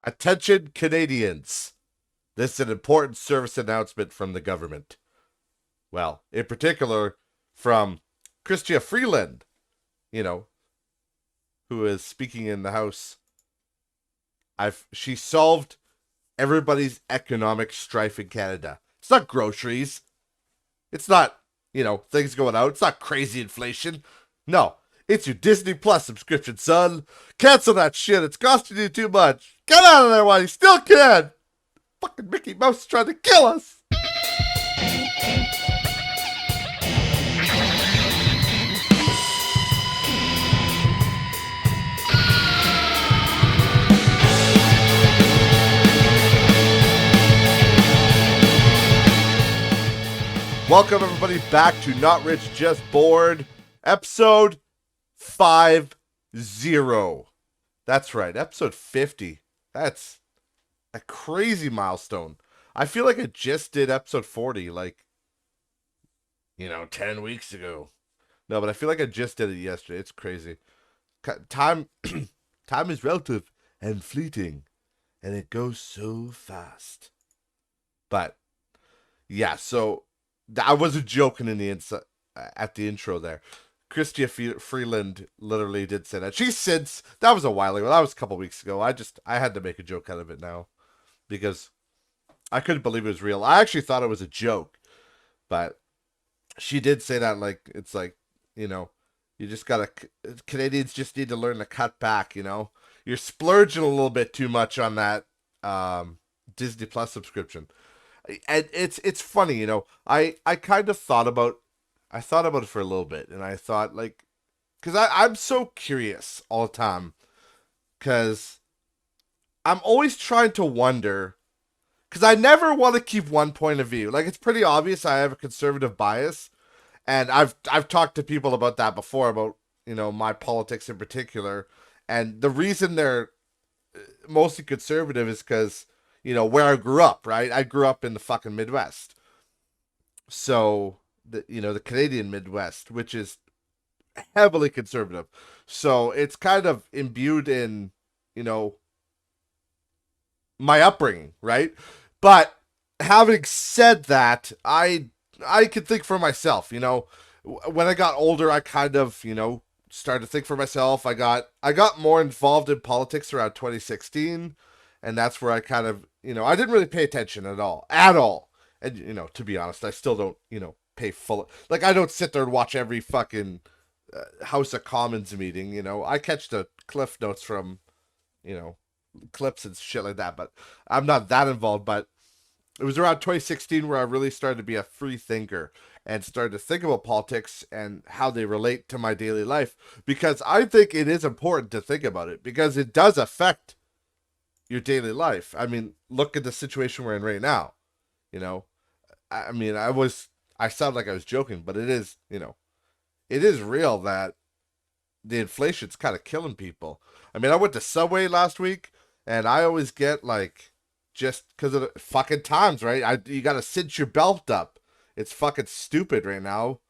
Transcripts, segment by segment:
Attention Canadians. This is an important service announcement from the government. Well, in particular, from Chrystia Freeland, you know, who is speaking in the House. She solved everybody's economic strife in Canada. It's not groceries. It's not, things going out. It's not crazy inflation. No, it's your Disney Plus subscription, son. Cancel that shit. It's costing you too much. Get out of there while you still can. Fucking Mickey Mouse is trying to kill us. Welcome, everybody, back to Not Rich, Just Bored, episode 50. That's right, episode 50. That's a crazy milestone. I feel like I just did episode 40, 10 weeks ago. No, but I feel like I just did it yesterday. It's crazy. Time is relative and fleeting, and it goes so fast. But, yeah, so I wasn't joking at the intro there. Chrystia Freeland literally did say that. That was a while ago. That was a couple weeks ago. I had to make a joke out of it now because I couldn't believe it was real. I actually thought it was a joke, but she did say that you just gotta, Canadians just need to learn to cut back, You're splurging a little bit too much on that Disney Plus subscription. And it's funny, I kind of thought about it for a little bit, and I thought, because I'm so curious all the time, because I'm always trying to wonder, because I never want to keep one point of view. It's pretty obvious I have a conservative bias, and I've talked to people about that before, about, my politics in particular, and the reason they're mostly conservative is because, where I grew up, right? I grew up in the fucking Midwest. So, the Canadian Midwest, which is heavily conservative. So, it's kind of imbued in, my upbringing, right? But having said that, I could think for myself, when I got older, I kind of, started to think for myself. I got more involved in politics around 2016. And that's where I kind of, I didn't really pay attention at all. And, to be honest, I still don't, pay full. I don't sit there and watch every fucking House of Commons meeting, I catch the cliff notes from, clips and shit like that. But I'm not that involved. But it was around 2016 where I really started to be a free thinker and started to think about politics and how they relate to my daily life. Because I think it is important to think about it because it does affect your daily life. I mean, look at the situation we're in right now. I sound like I was joking, but it is, it is real that the inflation's kind of killing people. I mean, I went to Subway last week, and I always get, just because of the fucking times, right? You got to cinch your belt up. It's fucking stupid right now.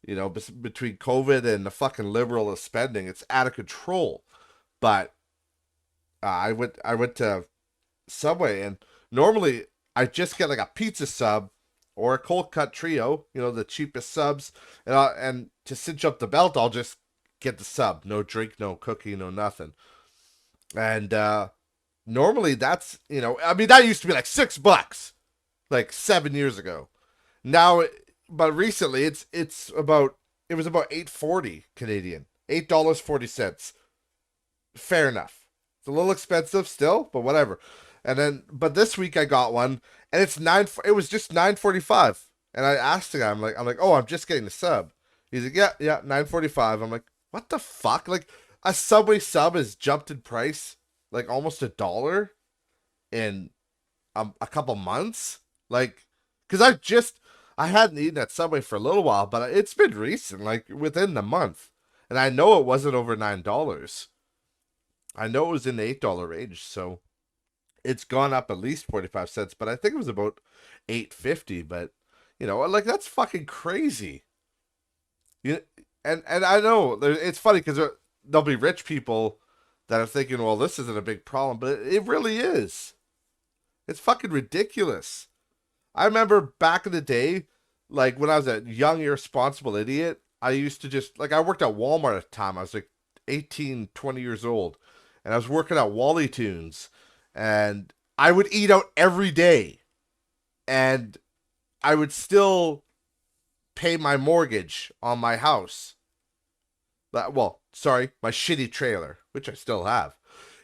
Between COVID and the fucking liberal spending, it's out of control. But I went to Subway, and normally I just get a pizza sub or a cold cut trio, the cheapest subs, and to cinch up the belt, I'll just get the sub, no drink, no cookie, no nothing. And normally that's, that used to be $6, 7 years ago. Now, but recently it was about $8.40 Canadian, $8.40. Fair enough. It's a little expensive still, but whatever. But this week I got one, and it was just $9.45. And I asked the guy, I'm like, oh, I'm just getting the sub. He's like, yeah, $9.45. I'm like, what the fuck? A Subway sub has jumped in price, almost $1 in a couple months. Because I hadn't eaten at Subway for a little while, but it's been recent, within the month. And I know it wasn't over $9. I know it was in the $8 range, so it's gone up at least 45 cents, but I think it was about $8.50, but, that's fucking crazy. And I know, it's funny because there'll be rich people that are thinking, well, this isn't a big problem, but it really is. It's fucking ridiculous. I remember back in the day, like when I was a young, irresponsible idiot, I used to just, like, I worked at Walmart at the time. I was like 18, 20 years old. And I was working at Wally Tunes. And I would eat out every day. And I would still pay my mortgage on my house. Well, sorry, my shitty trailer, which I still have.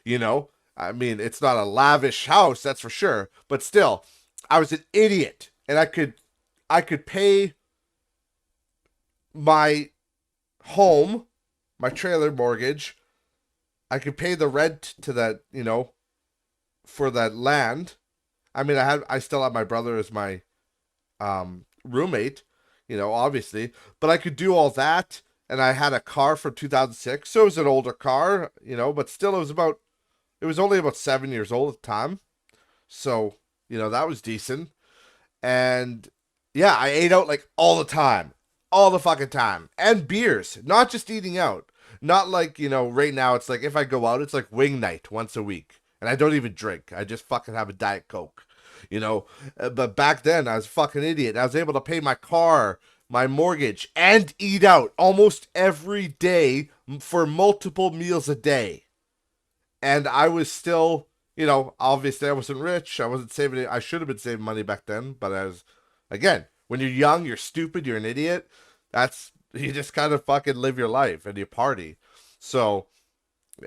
You know, I mean, it's not a lavish house, that's for sure. But still, I was an idiot. And I could pay my home, my trailer mortgage. I could pay the rent to that, for that land. I mean, I still have my brother as my roommate, obviously, but I could do all that. And I had a car from 2006, so it was an older car, but still it was only about 7 years old at the time. So, that was decent. And yeah, I ate out like all the time. All the fucking time. And beers. Not just eating out. Not like, right now it's like if I go out, it's like wing night once a week. And I don't even drink. I just fucking have a Diet Coke. But back then I was a fucking idiot. I was able to pay my car, my mortgage, and eat out almost every day for multiple meals a day. And I was still, obviously I wasn't rich. I wasn't saving it. I should have been saving money back then. But again, when you're young, you're stupid, you're an idiot. You just kind of fucking live your life and you party. So,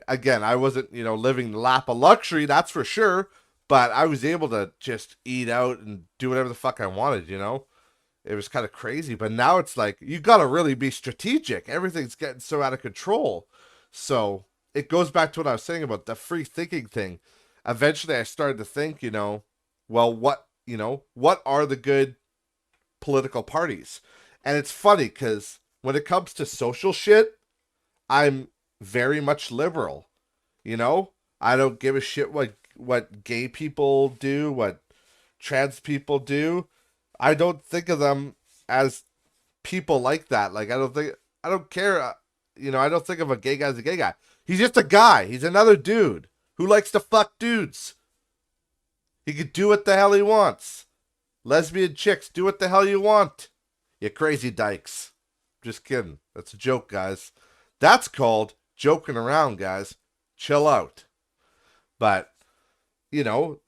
again, I wasn't, living the lap of luxury, that's for sure. But I was able to just eat out and do whatever the fuck I wanted, It was kind of crazy. But now it's like, you gotta really be strategic. Everything's getting so out of control. So, it goes back to what I was saying about the free thinking thing. Eventually, I started to think, well, what are the good political parties? And it's funny because when it comes to social shit, I'm very much liberal. I don't give a shit what gay people do, what trans people do. I don't think of them as people like that. Like, I don't care. I don't think of a gay guy as a gay guy. He's just a guy. He's another dude who likes to fuck dudes. He could do what the hell he wants. Lesbian chicks, do what the hell you want. You crazy dykes. Just kidding. That's a joke, guys. That's called joking around, guys. Chill out. But, they're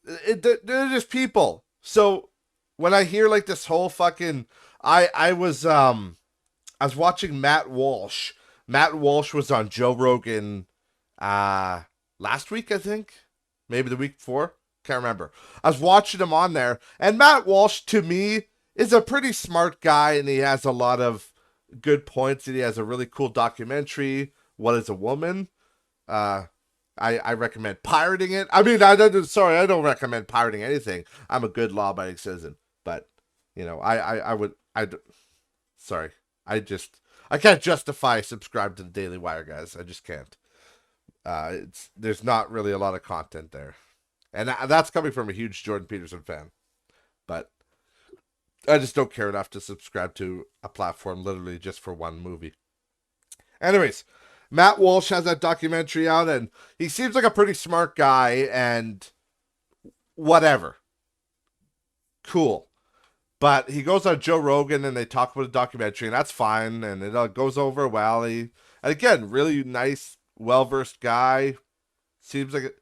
just people. So, when I hear like this whole fucking... I was watching Matt Walsh. Matt Walsh was on Joe Rogan last week, I think. Maybe the week before. Can't remember. I was watching him on there. And Matt Walsh, to me, is a pretty smart guy. And he has a lot of good points. And he has a really cool documentary, What is a Woman? I recommend pirating it. I mean, I don't recommend pirating anything. I'm a good law-abiding citizen. But, I can't justify subscribe to the Daily Wire, guys. I just can't. There's not really a lot of content there. And that's coming from a huge Jordan Peterson fan. But I just don't care enough to subscribe to a platform literally just for one movie. Anyways, Matt Walsh has that documentary out, and he seems like a pretty smart guy, and whatever. Cool. But he goes on Joe Rogan, and they talk about the documentary, and that's fine, and it goes over well. And again, really nice, well-versed guy. Seems like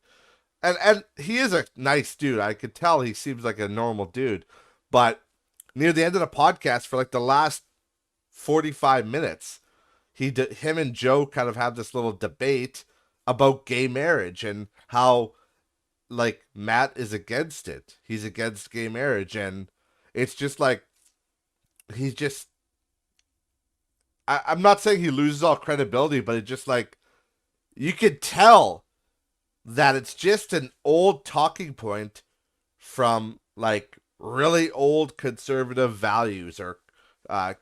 and he is a nice dude. I could tell he seems like a normal dude. But near the end of the podcast, for like the last 45 minutes, him and Joe kind of have this little debate about gay marriage and how, like, Matt is against it. He's against gay marriage, and it's just like, he's just... I'm not saying he loses all credibility, but it's just like, you could tell that it's just an old talking point from, like, really old conservative values or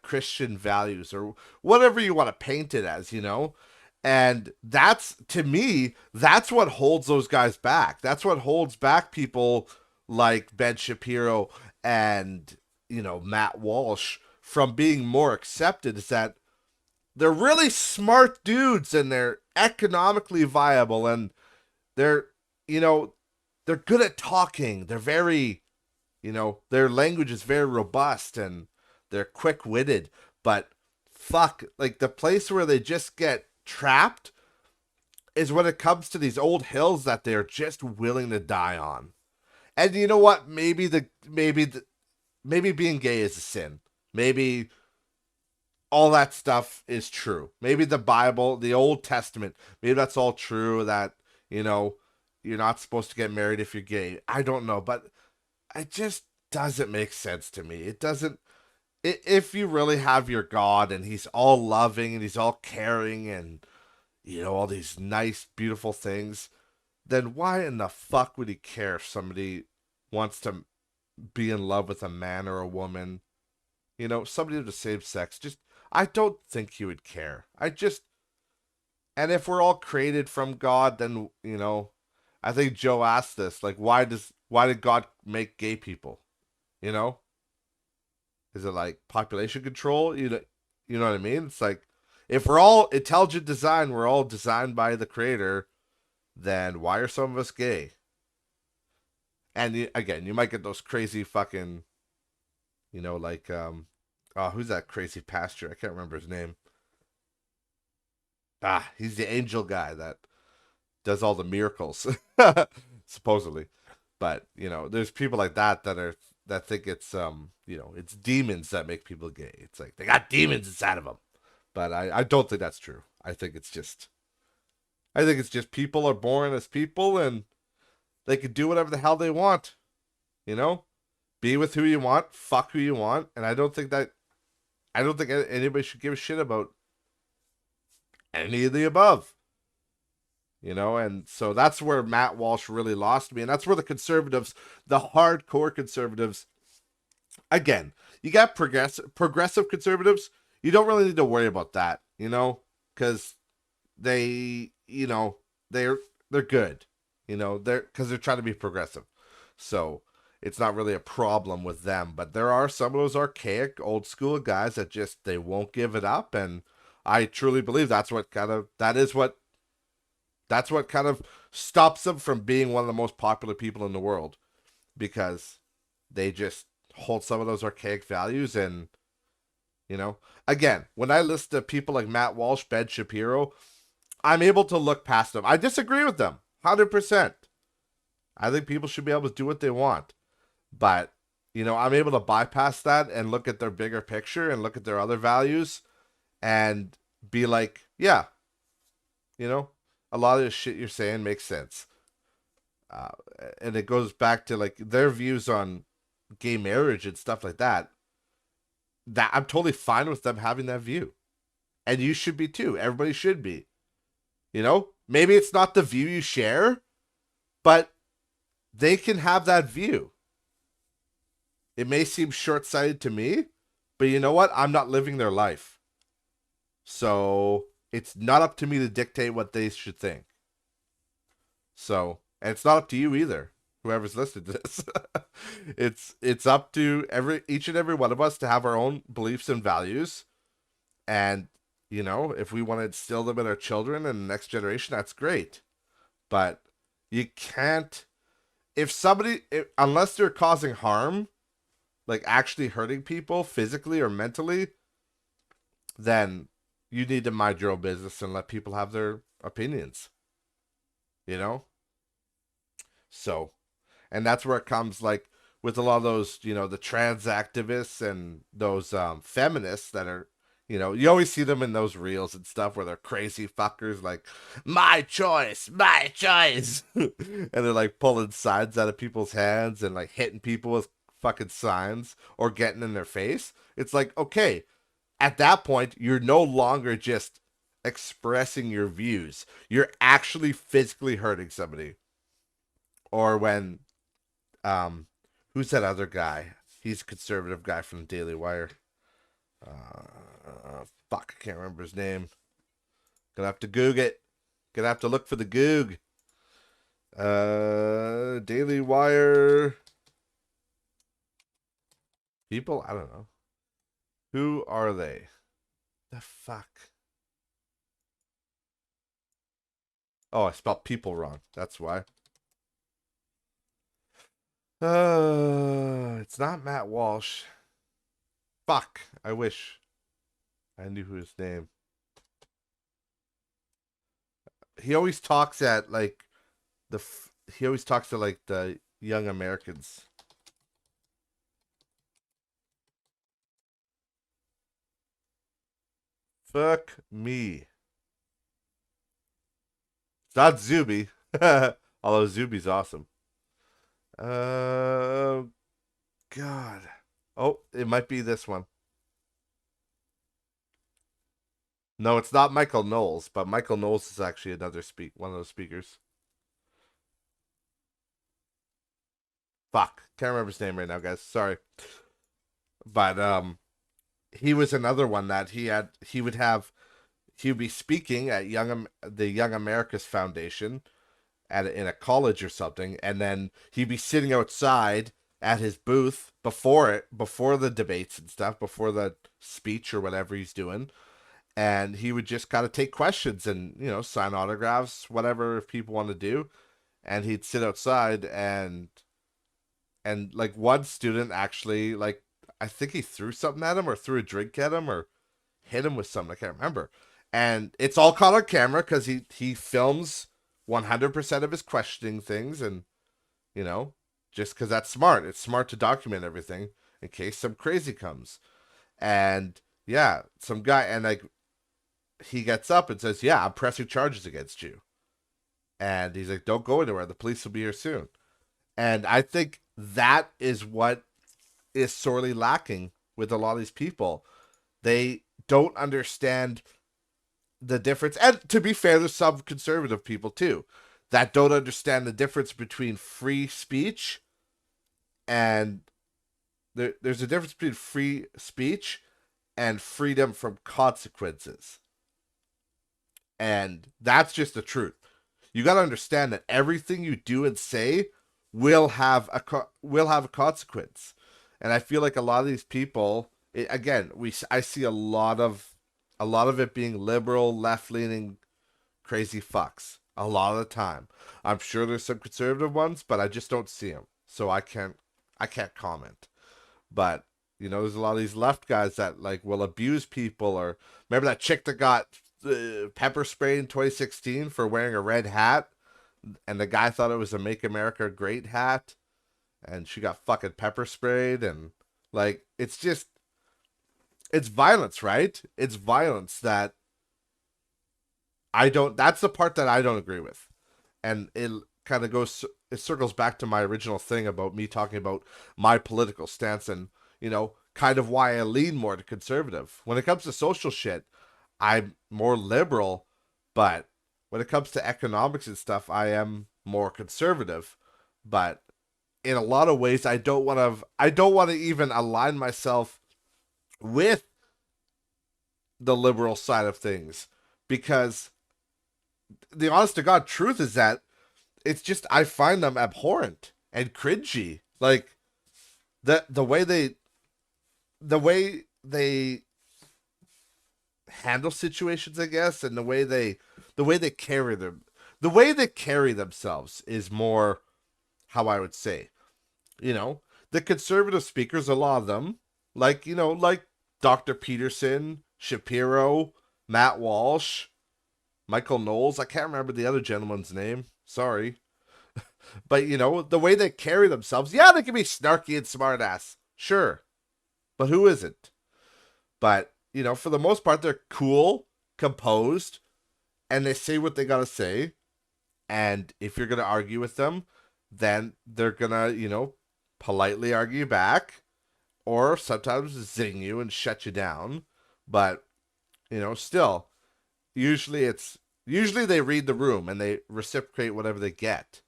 Christian values or whatever you want to paint it as, And that's, to me, that's what holds those guys back. That's what holds back people like Ben Shapiro and, Matt Walsh from being more accepted, is that they're really smart dudes and they're economically viable, and They're, you know, they're good at talking. They're very, their language is very robust and they're quick witted. But fuck, like the place where they just get trapped is when it comes to these old hills that they're just willing to die on. And you know what? Maybe being gay is a sin. Maybe all that stuff is true. Maybe the Bible, the Old Testament, maybe that's all true that, you know, you're not supposed to get married if you're gay. I don't know, but it just doesn't make sense to me. It doesn't. If you really have your God and he's all loving and he's all caring and, all these nice, beautiful things, then why in the fuck would he care if somebody wants to be in love with a man or a woman? Somebody of the same sex. Just, I don't think he would care. And if we're all created from God, then, I think Joe asked this, like, why did God make gay people? You know? Is it like population control? You know what I mean? It's like, if we're all intelligent design, we're all designed by the creator, then why are some of us gay? And again, you might get those crazy fucking, like, oh, who's that crazy pastor? I can't remember his name. Ah, he's the angel guy that does all the miracles, supposedly. But there's people like that think it's it's demons that make people gay. It's like they got demons inside of them. But I don't think that's true. I think it's just people are born as people and they can do whatever the hell they want. You know, be with who you want, fuck who you want, and I don't think anybody should give a shit about any of the above. And so that's where Matt Walsh really lost me, and that's where the conservatives, the hardcore conservatives, again, you got progressive conservatives. You don't really need to worry about that, because they, they're good, they're because they're trying to be progressive. So it's not really a problem with them. But there are some of those archaic, old school guys that just they won't give it up, and I truly believe that's what kind of stops them from being one of the most popular people in the world because they just hold some of those archaic values and again, when I listen to people like Matt Walsh, Ben Shapiro, I'm able to look past them. I disagree with them 100%. I think people should be able to do what they want. But, I'm able to bypass that and look at their bigger picture and look at their other values and be like, yeah, a lot of the shit you're saying makes sense. Uh, and it goes back to like their views on gay marriage and stuff like that. That I'm totally fine with them having that view. And you should be too. Everybody should be. Maybe it's not the view you share, but they can have that view. It may seem short sighted to me, but you know what? I'm not living their life. So it's not up to me to dictate what they should think. So, and it's not up to you either, whoever's listening to this. it's up to each and every one of us to have our own beliefs and values. And, if we want to instill them in our children and the next generation, that's great. But you can't, unless they're causing harm, like actually hurting people physically or mentally, then you need to mind your own business and let people have their opinions. You know? So, and that's where it comes like with a lot of those, the trans activists and those feminists that are, you always see them in those reels and stuff where they're crazy fuckers like, my choice, my choice. And they're like pulling signs out of people's hands and like hitting people with fucking signs or getting in their face. It's like, okay, at that point, you're no longer just expressing your views. You're actually physically hurting somebody. Or when, um, who's that other guy? He's a conservative guy from the Daily Wire. Fuck, I can't remember his name. Gonna have to Goog it. Gonna have to look for the Goog. Daily Wire. People, I don't know. Who are they? The fuck? Oh, I spelled people wrong. That's why. It's not Matt Walsh. Fuck. I wish I knew his name. He always talks at like he always talks to like the young Americans. Fuck me. It's not Zuby. Although Zuby's awesome. Uh, God. Oh, it might be this one. No, it's not Michael Knowles, but Michael Knowles is actually one of those speakers. Fuck, can't remember his name right now, guys. Sorry, but he was another one that he would be speaking at the Young America's Foundation in a college or something, and then he'd be sitting outside at his booth before the debates and stuff, before the speech or whatever he's doing, and he would just kind of take questions and sign autographs, whatever if people want to do, and he'd sit outside and like one student actually like I think he threw something at him or threw a drink at him or hit him with something. I can't remember. And it's all caught on camera because he films 100% of his questioning things, and you know just because that's smart. It's smart to document everything in case some crazy comes. And yeah, some guy and like he gets up and says, "Yeah, I'm pressing charges against you." And he's like, "Don't go anywhere. The police will be here soon." And I think that is what is sorely lacking with a lot of these people. They don't understand the difference. And to be fair, there's some conservative people too that don't understand the difference between free speech and there's a difference between free speech and freedom from consequences. And that's just the truth. You got to understand that everything you do and say will have a consequence. And I feel like a lot of these people, again, I see a lot of it being liberal, left leaning, crazy fucks a lot of the time. I'm sure there's some conservative ones, but I just don't see them, so I can't comment. But there's a lot of these left guys that like will abuse people. Or remember that chick that got pepper sprayed in 2016 for wearing a red hat, and the guy thought it was a "Make America Great" hat, and she got fucking pepper sprayed. And like it's violence, right? It's violence that I don't. That's the part that I don't agree with, and it circles back to my original thing about me talking about my political stance and kind of why I lean more to conservative when it comes to social shit. I'm more liberal, but when it comes to economics and stuff, I am more conservative. But in a lot of ways, I don't want to even align myself with the liberal side of things, because the honest to God truth is that it's just I find them abhorrent and cringy. Like the way they handle situations, I guess, and the way they carry themselves is more how I would say. You know, the conservative speakers, a lot of them, like Dr. Peterson, Shapiro, Matt Walsh, Michael Knowles. I can't remember the other gentleman's name. Sorry. But the way they carry themselves, yeah, they can be snarky and smartass. Sure. But who isn't? But, for the most part, they're cool, composed, and they say what they gotta say. And if you're gonna argue with them, then they're gonna, politely argue back, or sometimes zing you and shut you down. But, still, usually they read the room and they reciprocate whatever they get.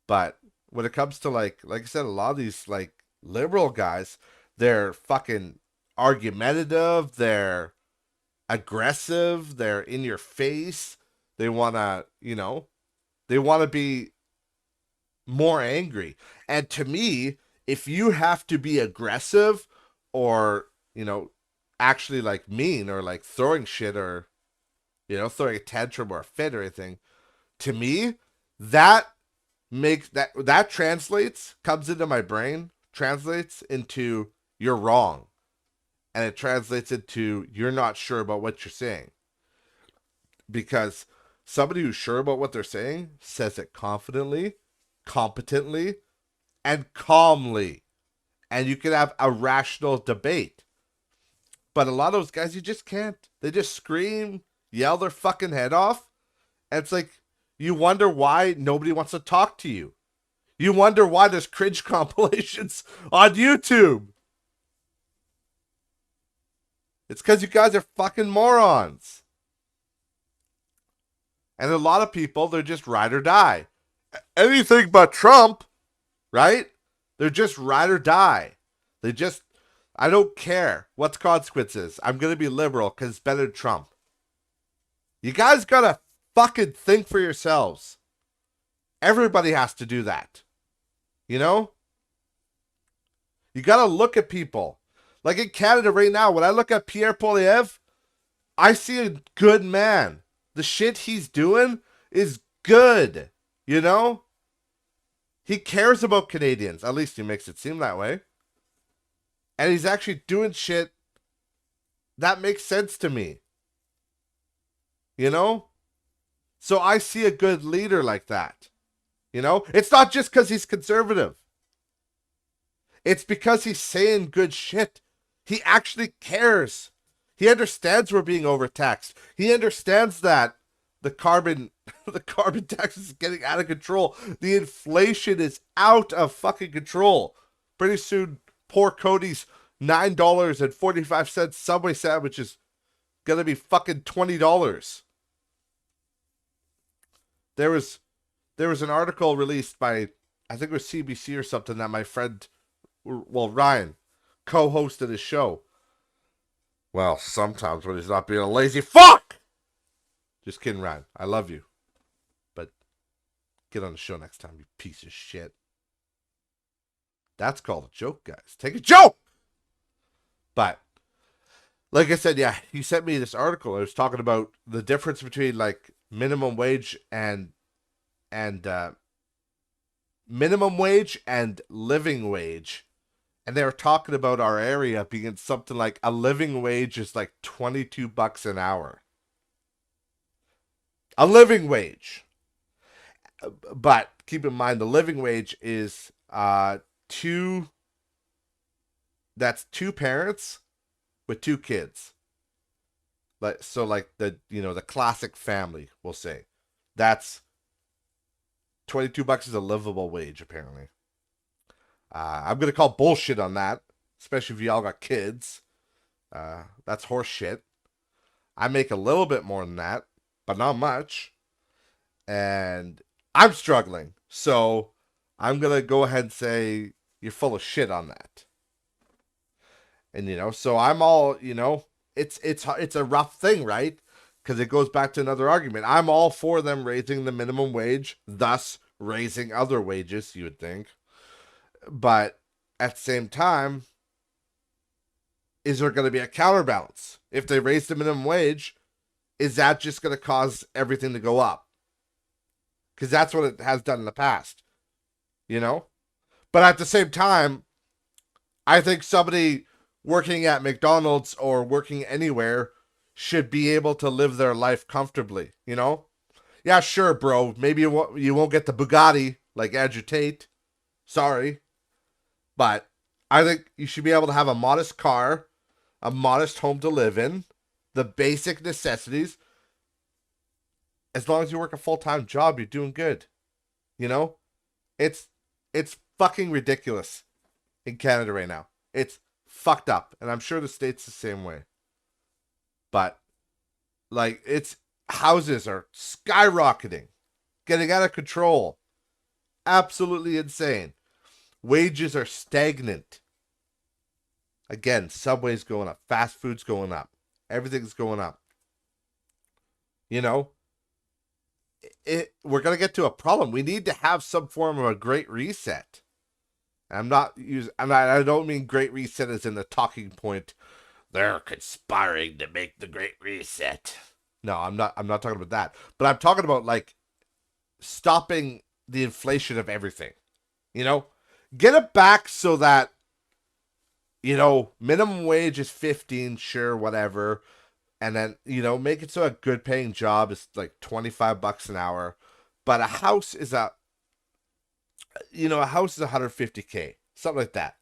But when it comes to like I said, a lot of these like liberal guys, they're fucking argumentative, they're aggressive, they're in your face. They wanna, they wanna be more angry. And to me, if you have to be aggressive or, actually like mean or like throwing shit or, throwing a tantrum or a fit or anything, to me, that makes that translates, comes into my brain, translates into you're wrong. And it translates into you're not sure about what you're saying. Because somebody who's sure about what they're saying says it confidently, competently, and calmly. And you can have a rational debate. But a lot of those guys, you just can't. They just scream, yell their fucking head off. And it's like, you wonder why nobody wants to talk to you. You wonder why there's cringe compilations on YouTube. It's because you guys are fucking morons. And a lot of people, they're just ride or die. Anything but Trump, right? They're just ride or die. They just, I don't care what the consequences. I'm going to be liberal because it's better than Trump. You guys got to fucking think for yourselves. Everybody has to do that. You know? You got to look at people. Like in Canada right now, when I look at Pierre Poilievre, I see a good man. The shit he's doing is good. You know? He cares about Canadians. At least he makes it seem that way. And he's actually doing shit that makes sense to me. You know? So I see a good leader like that. You know? It's not just because he's conservative. It's because he's saying good shit. He actually cares. He understands we're being overtaxed. He understands that the carbon tax is getting out of control. The inflation is out of fucking control. Pretty soon, poor Cody's $9.45 Subway sandwich is gonna be fucking $20. There was an article released by, I think it was CBC or something, that my friend, well, Ryan, co-hosted his show. Well, sometimes when he's not being a lazy fuck. Just kidding, Ryan. I love you. But get on the show next time, you piece of shit. That's called a joke, guys. Take a joke! But, like I said, yeah, he sent me this article. It was talking about the difference between, like, minimum wage and minimum wage and living wage. And they were talking about our area being something like a living wage is like $22 an hour. A living wage. But keep in mind, the living wage is two parents with 2 kids. Like the classic family, we'll say. That's $22 is a livable wage, apparently. I'm going to call bullshit on that, especially if y'all got kids. That's horse shit. I make a little bit more than that, but not much. And I'm struggling. So I'm going to go ahead and say you're full of shit on that. And, so I'm all, it's a rough thing, right? Because it goes back to another argument. I'm all for them raising the minimum wage, thus raising other wages, you would think. But at the same time, is there going to be a counterbalance? If they raise the minimum wage, is that just going to cause everything to go up? Because that's what it has done in the past, But at the same time, I think somebody working at McDonald's or working anywhere should be able to live their life comfortably, Yeah, sure, bro. Maybe you won't get the Bugatti like Andrew Tate. Sorry. But I think you should be able to have a modest car, a modest home to live in, the basic necessities. As long as you work a full-time job, you're doing good. It's fucking ridiculous in Canada right now. It's fucked up. And I'm sure the State's the same way. But, houses are skyrocketing, getting out of control. Absolutely insane. Wages are stagnant. Again, Subway's going up. Fast food's going up. Everything's going up. We're going to get to a problem. We need to have some form of a great reset. I don't mean great reset as in the talking point. They're conspiring to make the great reset. No, I'm not talking about that. But I'm talking about stopping the inflation of everything. You know, get it back so that, minimum wage is 15, sure, whatever. And then, make it so a good paying job is like 25 bucks an hour. But a house is 150K, something like that.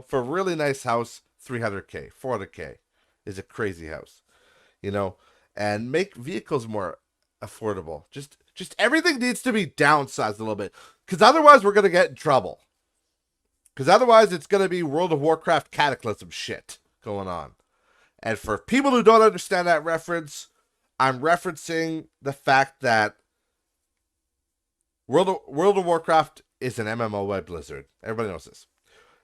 For a really nice house, 300K, 400K is a crazy house, you know, and make vehicles more affordable. Just everything needs to be downsized a little bit, because otherwise we're gonna get in trouble. Because otherwise it's gonna be World of Warcraft Cataclysm shit going on. And for people who don't understand that reference, I'm referencing the fact that World of Warcraft is an MMO by Blizzard. Everybody knows this.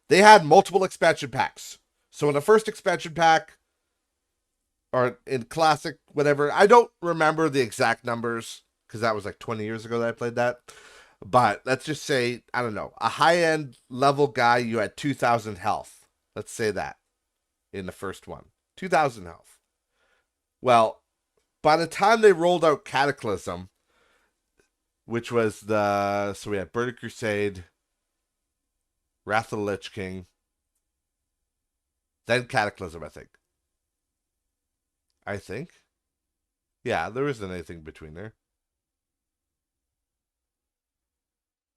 They had multiple expansion packs. So in the first expansion pack, or in Classic, whatever, I don't remember the exact numbers, because that was like 20 years ago that I played that. But let's just say, I don't know, a high-end level guy, you had 2,000 health. Let's say that in the first one. 2,000 health. Well, by the time they rolled out Cataclysm, which was so we had Burning Crusade, Wrath of the Lich King, then Cataclysm, I think. Yeah, there isn't anything between there.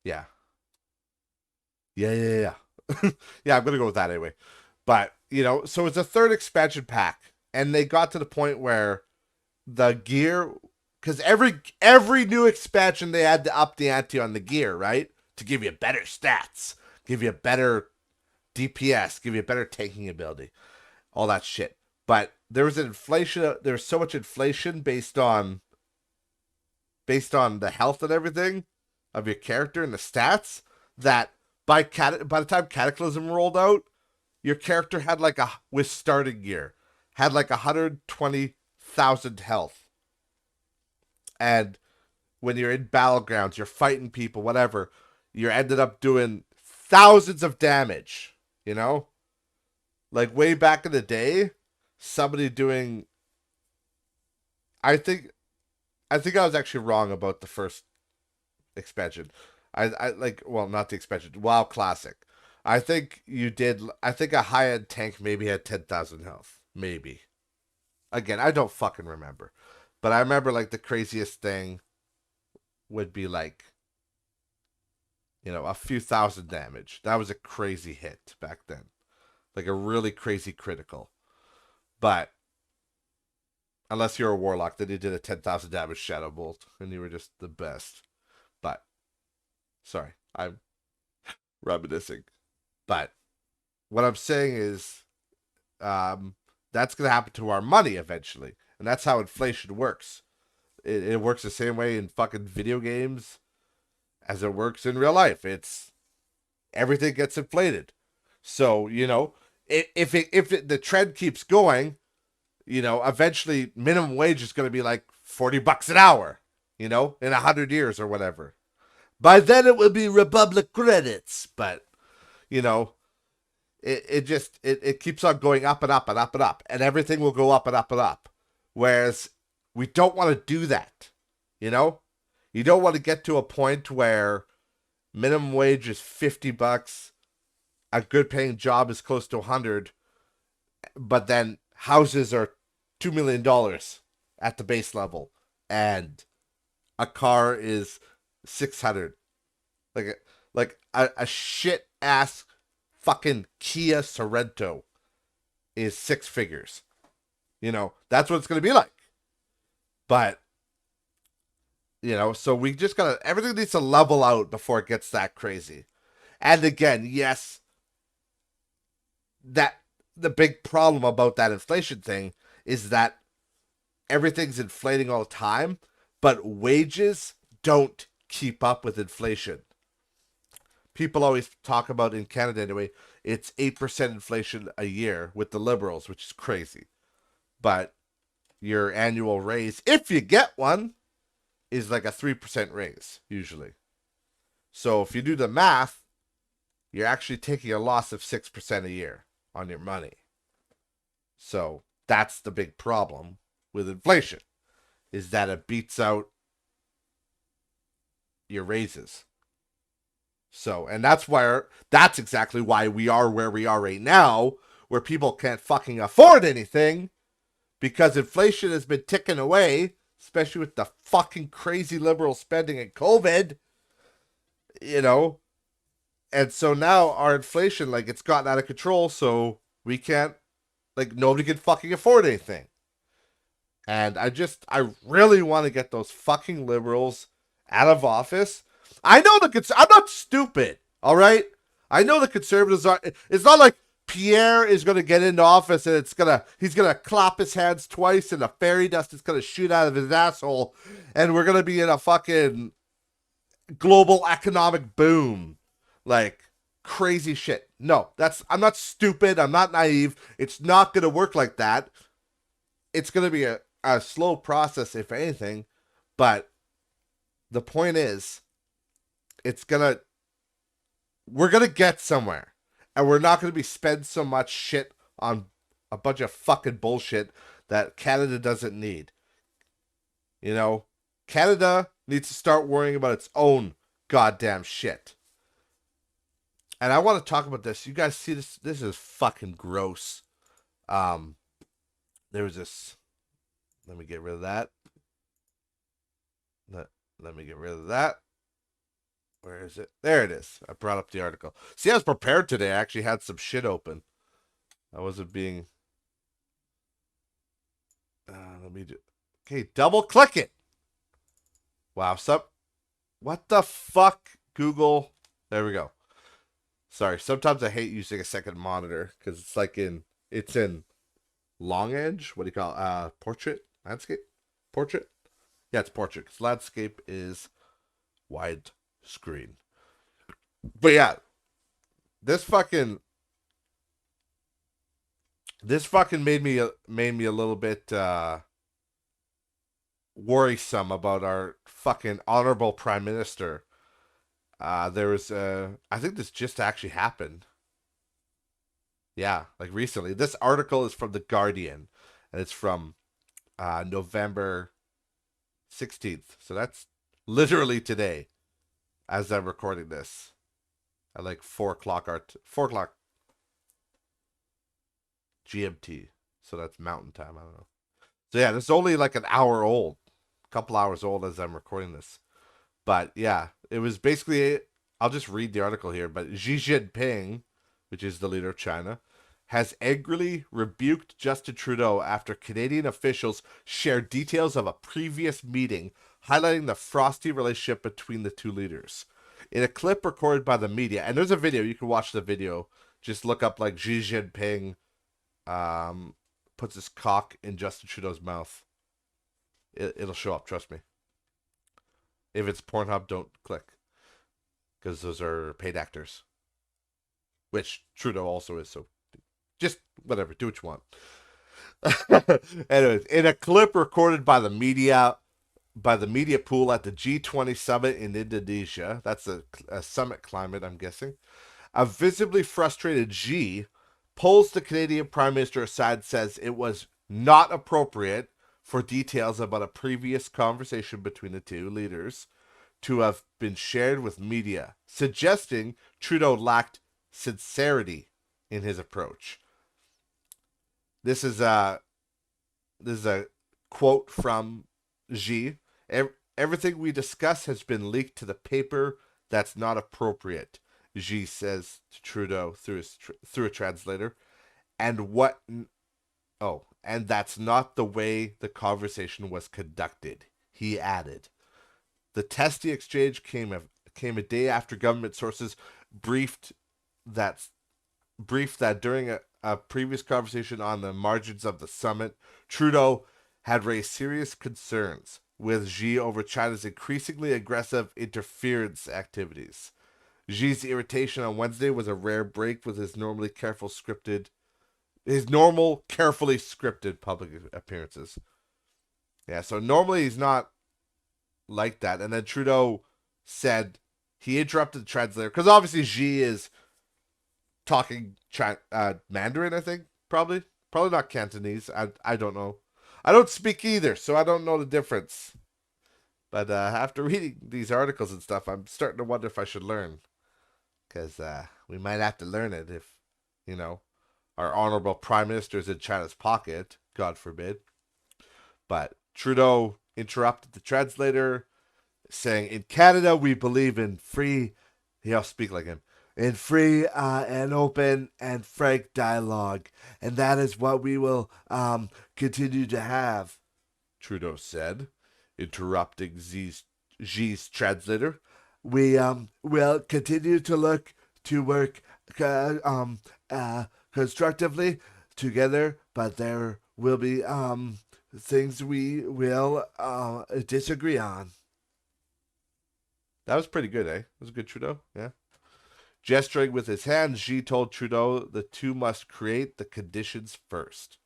Yeah. Yeah. Yeah, I'm going to go with that anyway. But, so it's a third expansion pack. And they got to the point where the gear, because every new expansion, they had to up the ante on the gear, right? To give you better stats, give you a better DPS, give you a better tanking ability, all that shit. But there was so much inflation based on the health and everything of your character and the stats, that by the time Cataclysm rolled out, your character had with starting gear, had 120,000 health. And when you're in battlegrounds, you're fighting people, whatever, you ended up doing thousands of damage, Like way back in the day, somebody doing... I think I was actually wrong about the first expansion. Not the expansion, WoW Classic. I think a high-end tank maybe had 10,000 health. Maybe. Again, I don't fucking remember. But I remember the craziest thing would be a few thousand damage. That was a crazy hit back then. Like a really crazy critical. But unless you're a warlock, then you did a 10,000 damage shadow bolt and you were just the best. But sorry, I'm reminiscing. But what I'm saying is, that's going to happen to our money eventually. And that's how inflation works. It works the same way in fucking video games as it works in real life. Everything gets inflated. So, if the trend keeps going, eventually minimum wage is going to be like 40 bucks an hour, in 100 years or whatever. By then it will be Republic credits, but it keeps on going up and up and up and up, and everything will go up and up and up. Whereas we don't want to do that, You don't want to get to a point where minimum wage is 50 bucks, a good paying job is close to 100, but then houses are $2 million at the base level, and a car is 600. Like a shit ass fucking Kia Sorento is six figures. That's what it's going to be like. But, so we just everything needs to level out before it gets that crazy. And again, yes, that the big problem about that inflation thing is that everything's inflating all the time, but wages don't keep up with inflation. People always talk about, in Canada anyway, it's 8% inflation a year with the Liberals, which is crazy. But your annual raise, if you get one, is like a 3% raise, usually. So if you do the math, you're actually taking a loss of 6% a year on your money. So that's the big problem with inflation, is that it beats out your raises. So, and that's exactly why we are where we are right now, where people can't fucking afford anything because inflation has been ticking away, especially with the fucking crazy liberal spending and COVID, you know. And so now our inflation, like, it's gotten out of control, so we can't, like, nobody can fucking afford anything. And I really want to get those fucking liberals out of office. I know I'm not stupid, all right? I know the conservatives are. It's not like Pierre is going to get into office and he's going to clap his hands twice and the fairy dust is going to shoot out of his asshole and we're going to be in a fucking global economic boom. Like, crazy shit. No, I'm not stupid. I'm not naive. It's not going to work like that. It's going to be a slow process, if anything. But the point is, we're going to get somewhere. And we're not going to be spending so much shit on a bunch of fucking bullshit that Canada doesn't need. You know, Canada needs to start worrying about its own goddamn shit. And I want to talk about this. You guys see this? This is fucking gross. There was this. Let me get rid of that. Let me get rid of that. Where is it? There it is. I brought up the article. See, I was prepared today. I actually had some shit open. I wasn't being. Let me do. Okay, double click it. Wow, what the fuck, Google? There we go. Sorry, sometimes I hate using a second monitor because it's in long edge. What do you call it? Portrait? Landscape? Portrait? Yeah, it's portrait because landscape is wide screen. But yeah, this fucking made me a little bit worrisome about our fucking honorable prime minister. There was I think this just actually happened. Yeah, like recently. This article is from The Guardian, and it's from November 16th. So that's literally today, as I'm recording this, at like 4 o'clock GMT. So that's Mountain Time. I don't know. So yeah, this is only like an hour old, a couple hours old as I'm recording this. But yeah, it was basically, I'll just read the article here, but Xi Jinping, which is the leader of China, has angrily rebuked Justin Trudeau after Canadian officials shared details of a previous meeting highlighting the frosty relationship between the two leaders. In a clip recorded by the media, and there's a video, you can watch the video, just look up like Xi Jinping puts his cock in Justin Trudeau's mouth. It'll show up, trust me. If it's Pornhub, don't click. Because those are paid actors. Which Trudeau also is, so just whatever, do what you want. Anyways, in a clip recorded by the media pool at the G20 summit in Indonesia, that's a summit climate, I'm guessing, a visibly frustrated Xi pulls the Canadian Prime Minister aside, says it was not appropriate for details about a previous conversation between the two leaders to have been shared with media, suggesting Trudeau lacked sincerity in his approach. This is a quote from Xi. Everything we discuss has been leaked to the paper. That's not appropriate, Xi says to Trudeau through a translator. And that's not the way the conversation was conducted, he added. The testy exchange came a day after government sources briefed that during a previous conversation on the margins of the summit, Trudeau had raised serious concerns with Xi over China's increasingly aggressive interference activities. Xi's irritation on Wednesday was a rare break with his normal carefully scripted public appearances. Yeah, so normally he's not like that. And then Trudeau said he interrupted the translator because obviously Xi is talking Mandarin, I think, probably not Cantonese. I don't know. I don't speak either, so I don't know the difference. But after reading these articles and stuff, I'm starting to wonder if I should learn. Because we might have to learn it if, you know, our honorable prime minister is in China's pocket, God forbid. But Trudeau interrupted the translator, saying, "In Canada, we believe in free," he'll speak like him, "in free and open and frank dialogue. And that is what we will continue to have," Trudeau said, interrupting Xi's translator. "We will continue to look to work constructively together, but there will be things we will disagree on." That was pretty good, eh? That was good, Trudeau. Yeah. Gesturing with his hand, Xi told Trudeau the two must create the conditions first.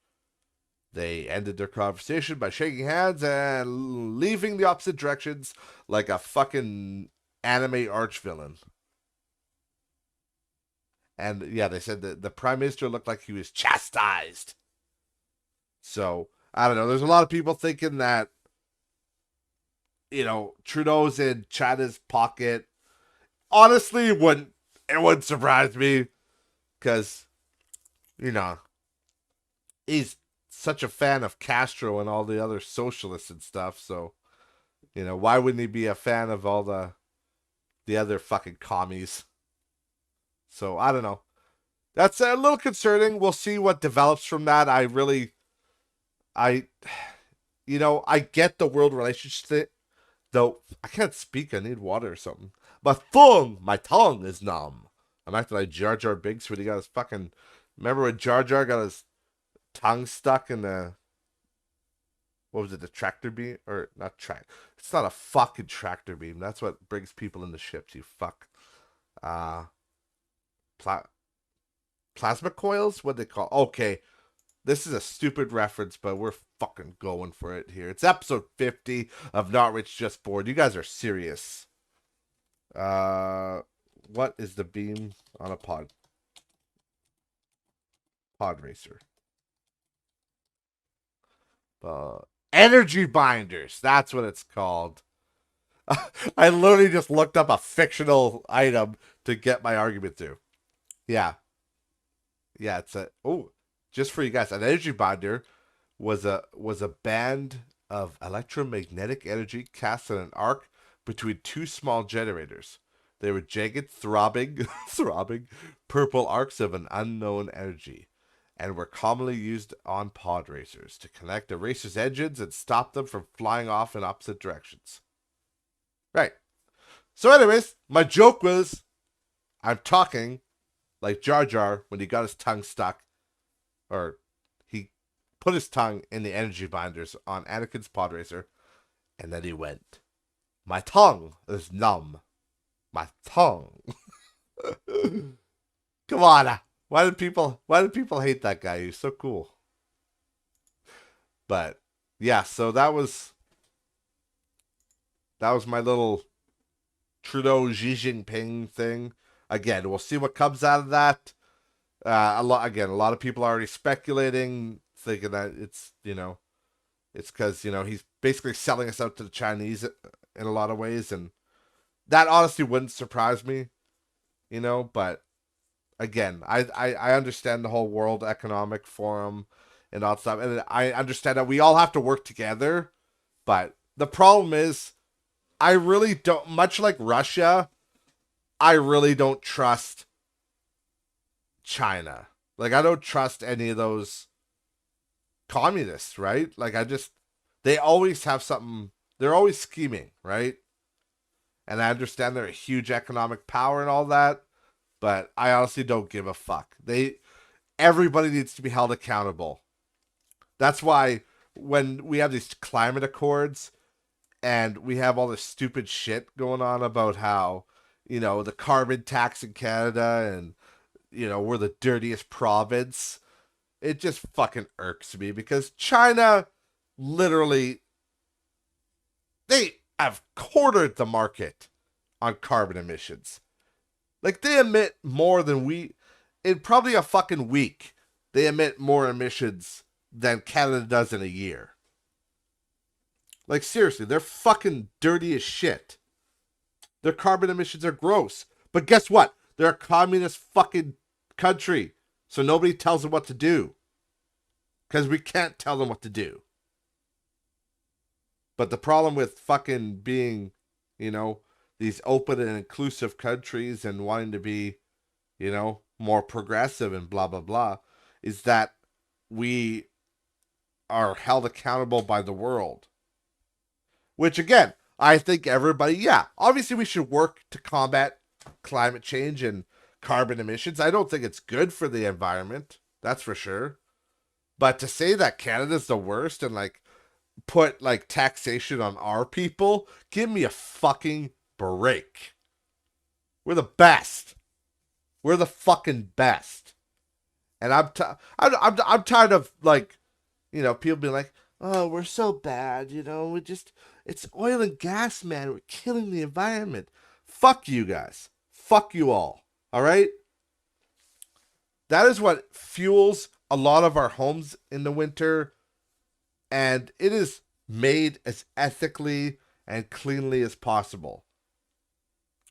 They ended their conversation by shaking hands and leaving the opposite directions like a fucking anime arch villain. And yeah, they said that the prime minister looked like he was chastised. So, I don't know. There's a lot of people thinking that, you know, Trudeau's in China's pocket. Honestly, it wouldn't surprise me because, you know, he's such a fan of Castro and all the other socialists and stuff. So, you know, why wouldn't he be a fan of all the other fucking commies? So, I don't know. That's a little concerning. We'll see what develops from that. You know, I get the world relationship thing, though I can't speak. I need water or something. My tongue is numb. I'm acting like Jar Jar Binks when he got his fucking. Remember when Jar Jar got his tongue stuck in the. What was it, the tractor beam? Or not track. It's not a fucking tractor beam. That's what brings people into ships, you fuck. Uh. Plasma coils? What they call? Okay. This is a stupid reference, but we're fucking going for it here. It's episode 50 of Not Rich Just Bored. You guys are serious. What is the beam on a pod racer? Energy binders. That's what it's called. I literally just looked up a fictional item to get my argument to. Yeah. Yeah, it's just for you guys, an energy binder was a band of electromagnetic energy cast in an arc between two small generators. They were jagged, throbbing purple arcs of an unknown energy, and were commonly used on pod racers to connect a racer's engines and stop them from flying off in opposite directions. Right. So anyways, my joke was, I'm talking like Jar Jar when he got his tongue stuck, or he put his tongue in the energy binders on Anakin's pod racer, and then he went, "My tongue is numb. My tongue." Come on. Why did people hate that guy? He's so cool. But yeah, so that was my little Trudeau Xi Jinping thing. Again, we'll see what comes out of that. A lot of people are already speculating, thinking that it's because he's basically selling us out to the Chinese in a lot of ways, and that honestly wouldn't surprise me, But again, I understand the whole World Economic Forum and all that stuff, and I understand that we all have to work together. But the problem is, I really don't, much like Russia, I really don't trust China. Like, I don't trust any of those communists, right? Like, they always have something, they're always scheming, right? And I understand they're a huge economic power and all that, but I honestly don't give a fuck. Everybody needs to be held accountable. That's why when we have these climate accords and we have all this stupid shit going on about how, the carbon tax in Canada and, we're the dirtiest province, it just fucking irks me because China literally, they have cornered the market on carbon emissions. Like, they emit more than in probably a fucking week, they emit more emissions than Canada does in a year. Like, seriously, they're fucking dirty as shit. Their carbon emissions are gross. But guess what? They're a communist fucking country. So nobody tells them what to do. Because we can't tell them what to do. But the problem with fucking being, you know, these open and inclusive countries and wanting to be, you know, more progressive and blah, blah, blah, is that we are held accountable by the world. Which, again, I think everybody, yeah, obviously we should work to combat climate change and carbon emissions. I don't think it's good for the environment. That's for sure. But to say that Canada's the worst and like put like taxation on our people, give me a fucking break. We're the best. We're the fucking best. And I'm tired of like, you know, people being like, "Oh, we're so bad, you know, it's oil and gas, man. We're killing the environment." Fuck you guys. Fuck you all. All right? That is what fuels a lot of our homes in the winter, and it is made as ethically and cleanly as possible.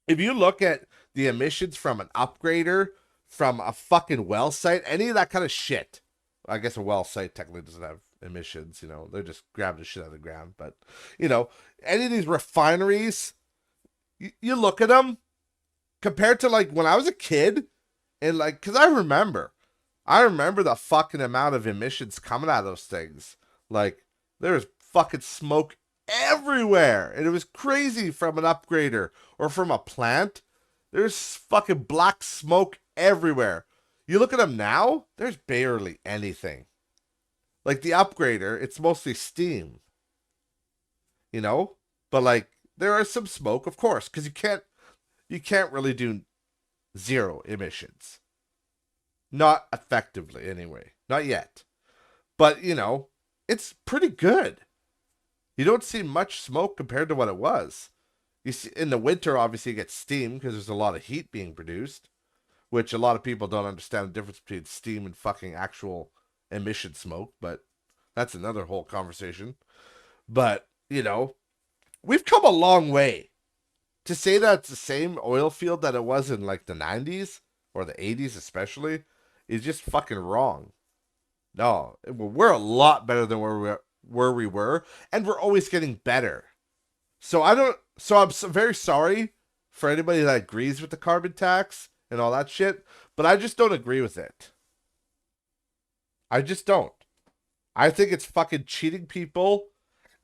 If you look at the emissions from an upgrader, from a fucking well site, any of that kind of shit, I guess a well site technically doesn't have emissions, you know, they're just grabbing the shit out of the ground. But, you know, any of these refineries, you look at them compared to like when I was a kid, and like, because I remember the fucking amount of emissions coming out of those things. Like, there was fucking smoke everywhere. And it was crazy from an upgrader or from a plant. There's fucking black smoke everywhere. You look at them now, there's barely anything. Like the upgrader, it's mostly steam. You know? But like, there are some smoke, of course, because you can't really do zero emissions. Not effectively, anyway. Not yet. But, you know, it's pretty good. You don't see much smoke compared to what it was. You see, in the winter, obviously, you get steam because there's a lot of heat being produced, which a lot of people don't understand the difference between steam and fucking actual emission smoke, but that's another whole conversation. But, you know, we've come a long way. To say that it's the same oil field that it was in like the 90s or the 80s especially is just fucking wrong. No, we're a lot better than where we were, and we're always getting better. So I'm very sorry for anybody that agrees with the carbon tax and all that shit, but I just don't agree with it. I just don't. I think it's fucking cheating people,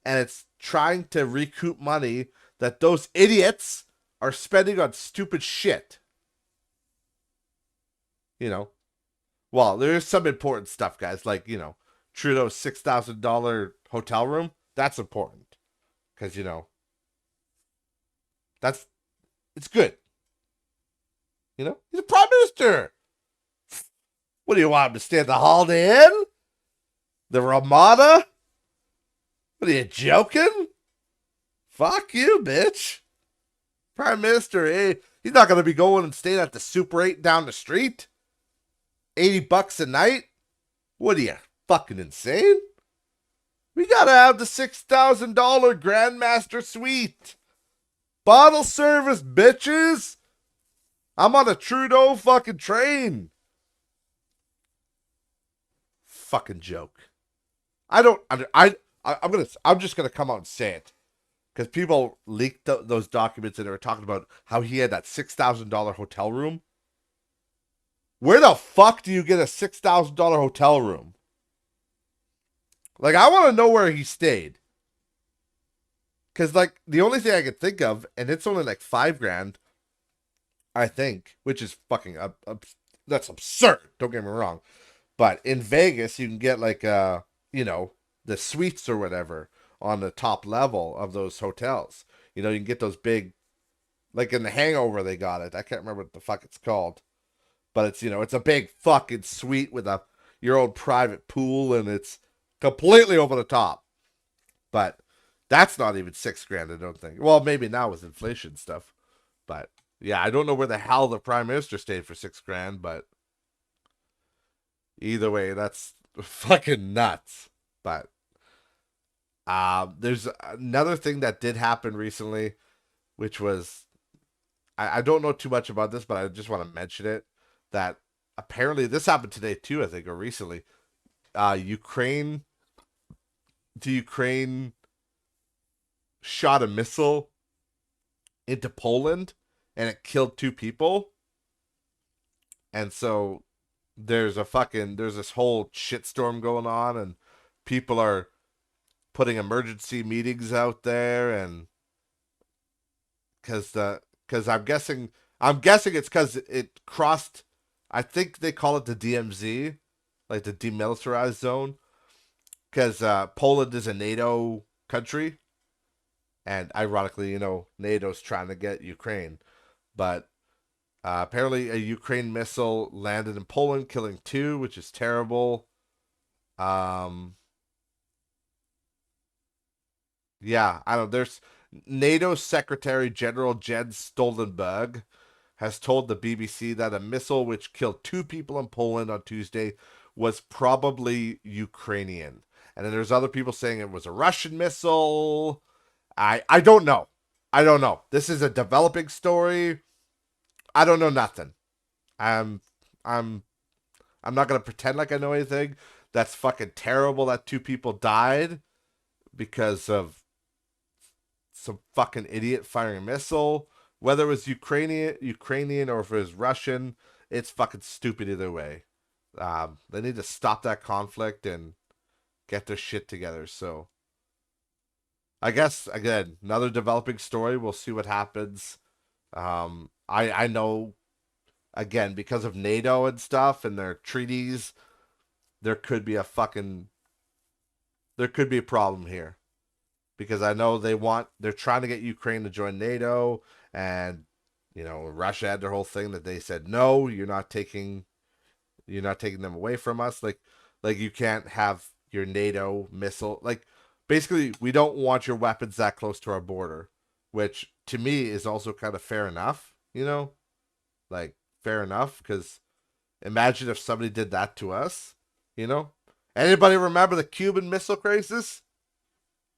and it's trying to recoup money that those idiots are spending on stupid shit. You know, well, there's some important stuff, guys, like, you know, Trudeau's $6,000 hotel room. That's important because, you know, that's it's good. You know, he's a prime minister. What do you want him to stay at the Holiday Inn? The Ramada? What are you joking? Fuck you, bitch. Prime Minister, he's not gonna be going and staying at the Super 8 down the street. $80 a night? What are you, fucking insane? We gotta have the $6,000 Grandmaster Suite. Bottle service, bitches. I'm on a Trudeau fucking train. Fucking joke. I'm just gonna come out and say it because people leaked those documents and they were talking about how he had that $6,000 hotel room. Where the fuck do you get a $6,000 hotel room? Like, I want to know where he stayed. Because, like, the only thing I could think of, and it's only like $5,000, I think, which is fucking, that's absurd. Don't get me wrong. But in Vegas, you can get like, you know, the suites or whatever on the top level of those hotels. You know, you can get those big, like in The Hangover, they got it. I can't remember what the fuck it's called. But it's, you know, it's a big fucking suite with your own private pool, and it's completely over the top. But that's not even $6,000, I don't think. Well, maybe now with inflation stuff. But yeah, I don't know where the hell the prime minister stayed for $6,000, but either way, that's fucking nuts. But There's another thing that did happen recently, which was I don't know too much about this, but I just want to mention it. That apparently this happened today too, I think, or recently. Ukraine, the Ukraine shot a missile into Poland, and it killed 2 people. And so there's this whole shitstorm going on, and people are putting emergency meetings out there, and because I'm guessing it's because it crossed. I think they call it the DMZ, like the demilitarized zone, because Poland is a NATO country, and ironically, NATO's trying to get Ukraine, but apparently a Ukraine missile landed in Poland, killing 2, which is terrible. Um, yeah, I don't. There's NATO Secretary General Jens Stoltenberg has told the BBC that a missile which killed 2 people in Poland on Tuesday was probably Ukrainian. And then there's other people saying it was a Russian missile. I don't know. I don't know. This is a developing story. I don't know nothing. I'm I'm I'm not gonna pretend like I know anything. That's fucking terrible that 2 people died because of some fucking idiot firing a missile. Whether it was Ukrainian or if it was Russian, it's fucking stupid either way. They need to stop that conflict and get their shit together. So I guess again, another developing story. We'll see what happens. I know again because of NATO and stuff and their treaties, there could be a fucking there could be a problem here because I know they're trying to get Ukraine to join NATO, and Russia had their whole thing that they said no, you're not taking them away from us, like you can't have your NATO missile, like basically we don't want your weapons that close to our border, which to me is also kind of fair enough, like fair enough because imagine if somebody did that to us, you know. Anybody remember the Cuban Missile Crisis?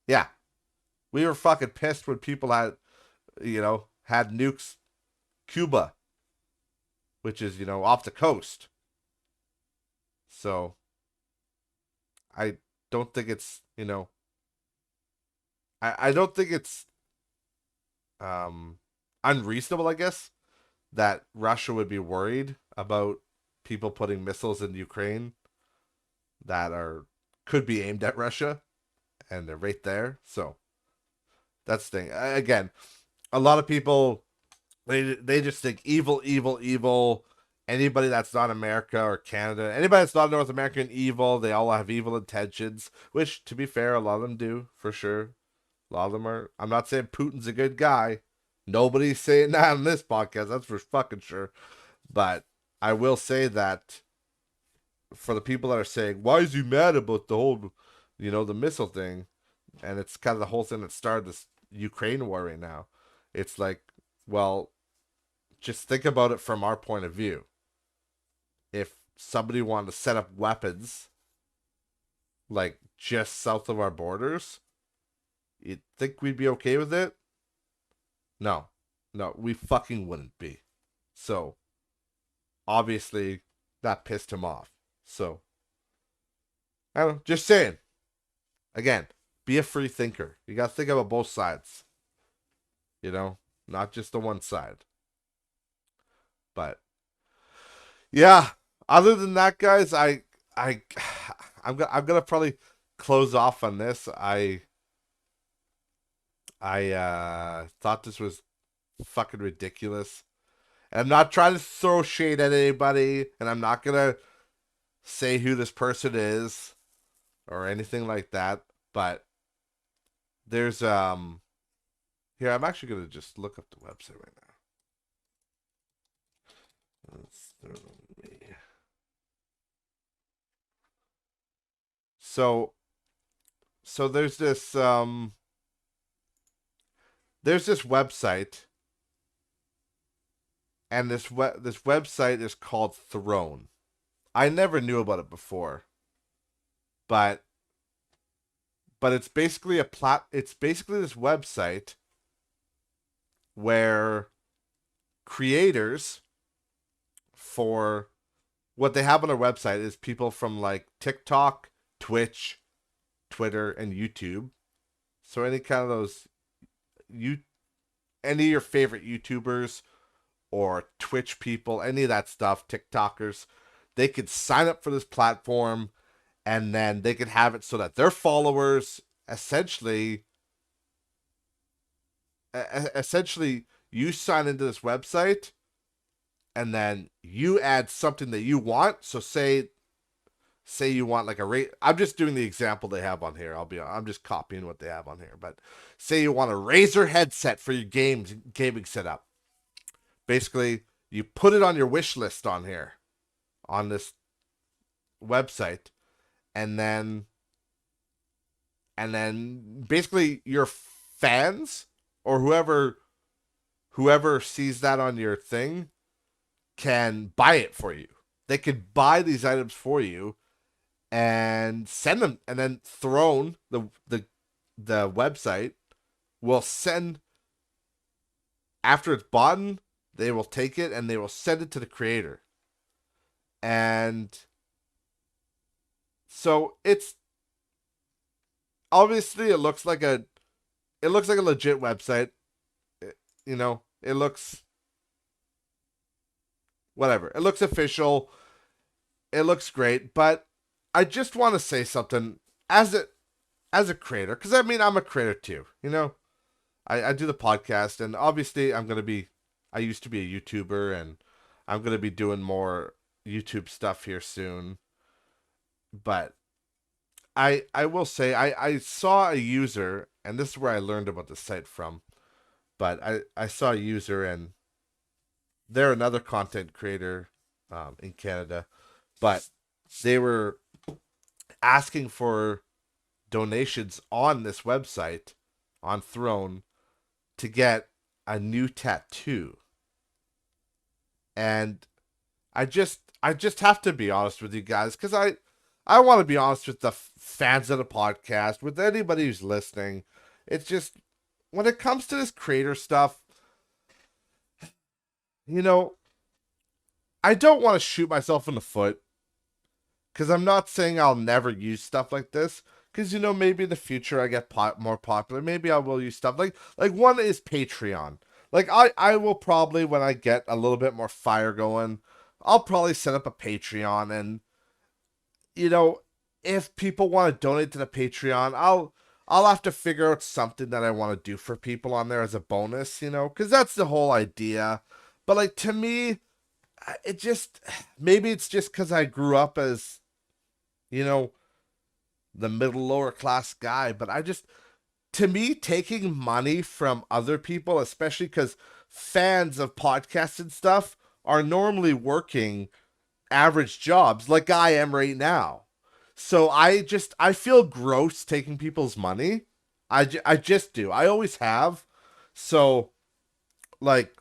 Yeah, we were fucking pissed when people had nukes Cuba, which is off the coast. So I don't think it's I don't think it's um unreasonable, I guess, that Russia would be worried about people putting missiles in Ukraine that are could be aimed at Russia, and they're right there. So that's the thing. Again, a lot of people they just think evil, evil, evil. Anybody that's not America or Canada, anybody that's not North American, evil. They all have evil intentions, which, to be fair, a lot of them do for sure. A lot of them are. I'm not saying Putin's a good guy. Nobody's saying that on this podcast. That's for fucking sure. But I will say that for the people that are saying, why is he mad about the whole, the missile thing? And it's kind of the whole thing that started this Ukraine war right now. It's like, well, just think about it from our point of view. If somebody wanted to set up weapons, like just south of our borders, you'd think we'd be okay with it? No. No, we fucking wouldn't be. So, obviously, that pissed him off. So, I don't know, just saying. Again, be a free thinker. You gotta think about both sides. Not just the one side. But yeah, other than that, guys, I I'm gonna probably close off on this. I thought this was fucking ridiculous. And I'm not trying to throw shade at anybody, and I'm not gonna say who this person is or anything like that. But there's here, I'm actually gonna just look up the website right now. So so there's this website, and this website is called Throwin. I never knew about it before, but but it's basically it's basically this website where creators for what they have on their website is people from like TikTok, Twitch, Twitter, and YouTube. So any kind of those you any of your favorite YouTubers or Twitch people, any of that stuff, TikTokers, they could sign up for this platform and then they could have it so that their followers essentially you sign into this website and then you add something that you want. So say you want like a rate. I'm just doing the example they have on here. I'm just copying what they have on here. But say you want a Razer headset for your gaming setup. Basically, you put it on your wish list on here on this website, and then basically your fans or whoever sees that on your thing can buy it for you. They could buy these items for you and send them, and then Throwin the website will send after it's bought. They will take it and they will send it to the creator, and so it's obviously it looks like a legit website. It looks whatever. It looks official. It looks great, but I just want to say something as a creator, because I mean I'm a creator too. I do the podcast, and obviously I used to be a YouTuber, and I'm gonna be doing more YouTube stuff here soon. But I will say I saw a user, and this is where I learned about the site from. But I saw a user, and they're another content creator in Canada, but they were asking for donations on this website on Throwin to get a new tattoo. And I just have to be honest with you guys, because I want to be honest with the fans of the podcast, with anybody who's listening. It's just when it comes to this creator stuff, you know, I don't want to shoot myself in the foot, because I'm not saying I'll never use stuff like this. Because maybe in the future I get more popular. Maybe I will use stuff like one is Patreon. Like I will probably, when I get a little bit more fire going, I'll probably set up a Patreon, and you know, if people want to donate to the Patreon, I'll have to figure out something that I want to do for people on there as a bonus, because that's the whole idea. But like, to me, it just, maybe it's just because I grew up as, the middle lower class guy, but to me, taking money from other people, especially because fans of podcasts and stuff are normally working average jobs like I am right now. So I feel gross taking people's money. I just do. I always have. So, like,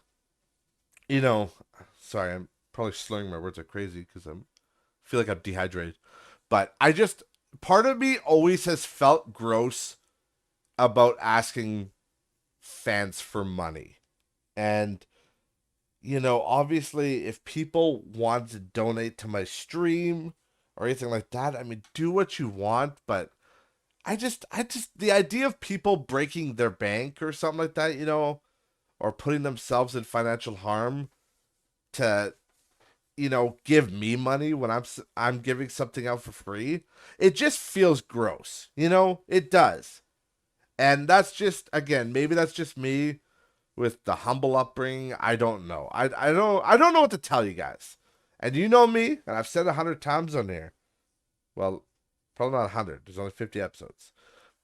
sorry, I'm probably slurring my words like crazy because feel like I'm dehydrated. But part of me always has felt gross about asking fans for money. And obviously, if people want to donate to my stream or anything like that, I mean, do what you want. But the idea of people breaking their bank or something like that, or putting themselves in financial harm to, give me money when I'm giving something out for free, it just feels gross. It does. And that's just, again, maybe that's just me with the humble upbringing. I don't know. I don't know what to tell you guys. And you know me, and I've said 100 times on here. Well, probably not 100. There's only 50 episodes.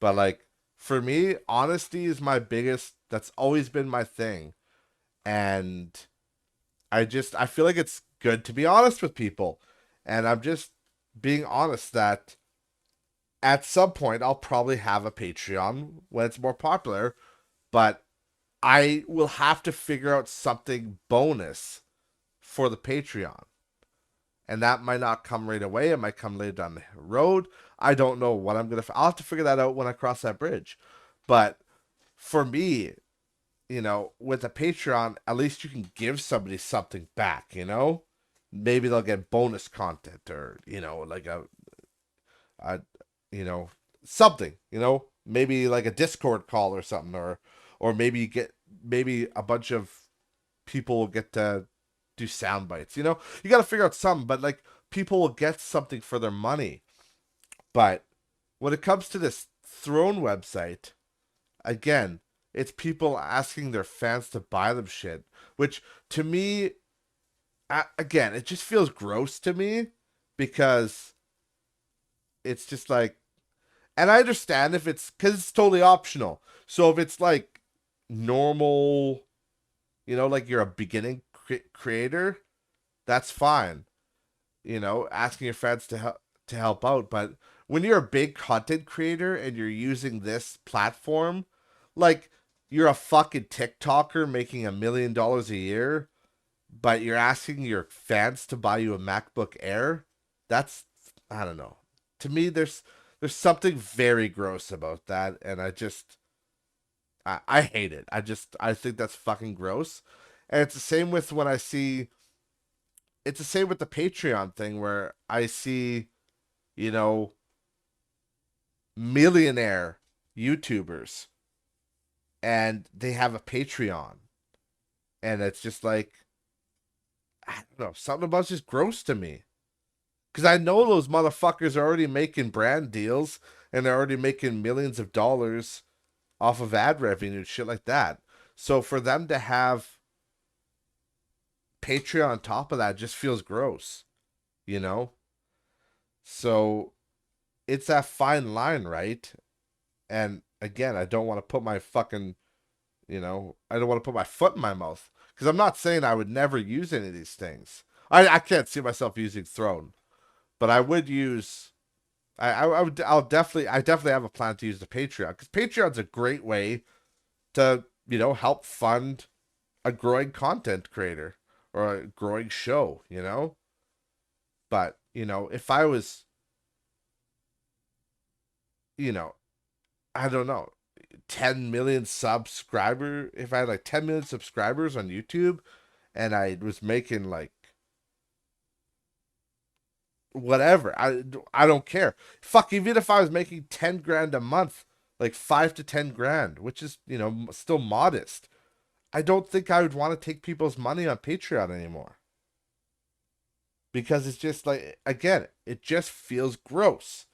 But like, for me, honesty is my biggest. That's always been my thing. And I feel like it's good to be honest with people. And I'm just being honest that at some point I'll probably have a Patreon when it's more popular, but I will have to figure out something bonus for the Patreon. And that might not come right away. It might come later down the road. I don't know what I'm I'll have to figure that out when I cross that bridge. But for me, with a Patreon, at least you can give somebody something back, Maybe they'll get bonus content or, like a something, maybe like a Discord call or something, or maybe a bunch of people will get to do sound bites. You got to figure out something, but like people will get something for their money. But when it comes to this Throwin website, again, it's people asking their fans to buy them shit, which to me, again, it just feels gross to me because it's just like, and I understand if it's because it's totally optional. So if it's like normal, like you're a beginning creator, that's fine. Asking your fans to help out. But when you're a big content creator and you're using this platform, like you're a fucking TikToker making $1 million a year, but you're asking your fans to buy you a MacBook Air, that's, I don't know. To me, there's something very gross about that, and I hate it. I think that's fucking gross. And it's the same with when I see, it's the same with the Patreon thing where I see, millionaire YouTubers and they have a Patreon. And it's just like, I don't know, something about it's just gross to me. Because I know those motherfuckers are already making brand deals and they're already making millions of dollars off of ad revenue, shit like that. So for them to have Patreon on top of that just feels gross, So it's that fine line, right? And again, I don't want to put my fucking, I don't want to put my foot in my mouth because I'm not saying I would never use any of these things. I can't see myself using Throne, but I would use. I definitely have a plan to use the Patreon because Patreon's a great way to help fund a growing content creator or a growing show, But if I was, I don't know, 10 million subscriber, if I had like 10 million subscribers on YouTube and I was making like whatever, I don't care. Fuck, even if I was making 10 grand a month, like 5 to 10 grand, which is, still modest, I don't think I would want to take people's money on Patreon anymore. Because it's just like, again, it just feels gross.